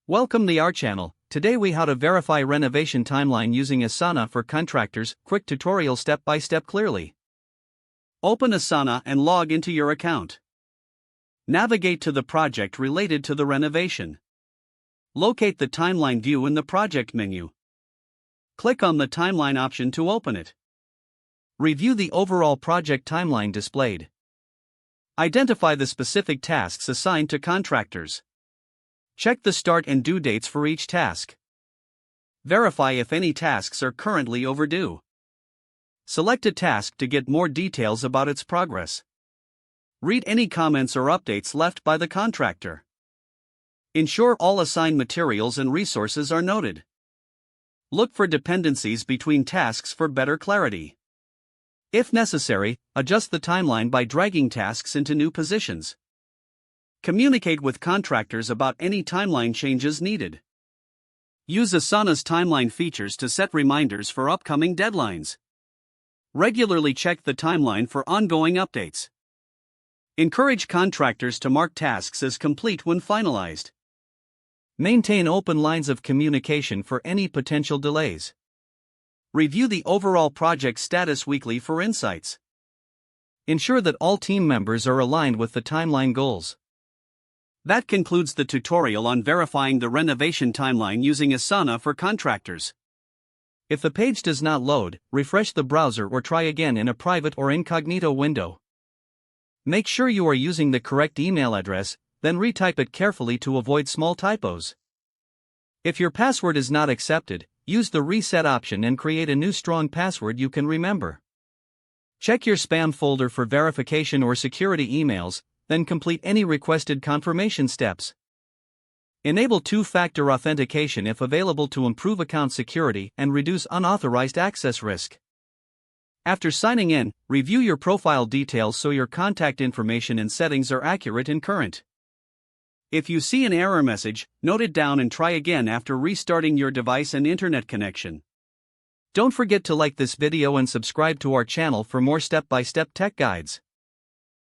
Welcome to our channel. Today we how to verify renovation timeline using Asana for contractors. Quick tutorial step by step clearly. Open Asana and log into your account. Navigate to the project related to the renovation. Locate the timeline view in the project menu. Click on the timeline option to open it. Review the overall project timeline displayed. Identify the specific tasks assigned to contractors. Check the start and due dates for each task. Verify if any tasks are currently overdue. Select a task to get more details about its progress. Read any comments or updates left by the contractor. Ensure all assigned materials and resources are noted. Look for dependencies between tasks for better clarity. If necessary, adjust the timeline by dragging tasks into new positions. Communicate with contractors about any timeline changes needed. Use Asana's timeline features to set reminders for upcoming deadlines. Regularly check the timeline for ongoing updates. Encourage contractors to mark tasks as complete when finalized. Maintain open lines of communication for any potential delays. Review the overall project status weekly for insights. Ensure that all team members are aligned with the timeline goals. That concludes the tutorial on verifying the renovation timeline using Asana for contractors. If the page does not load, refresh the browser or try again in a private or incognito window. Make sure you are using the correct email address, then retype it carefully to avoid small typos. If your password is not accepted, use the reset option and create a new strong password you can remember. Check your spam folder for verification or security emails, then complete any requested confirmation steps. Enable two-factor authentication if available to improve account security and reduce unauthorized access risk. After signing in, review your profile details so your contact information and settings are accurate and current. If you see an error message, note it down and try again after restarting your device and internet connection. Don't forget to like this video and subscribe to our channel for more step-by-step tech guides.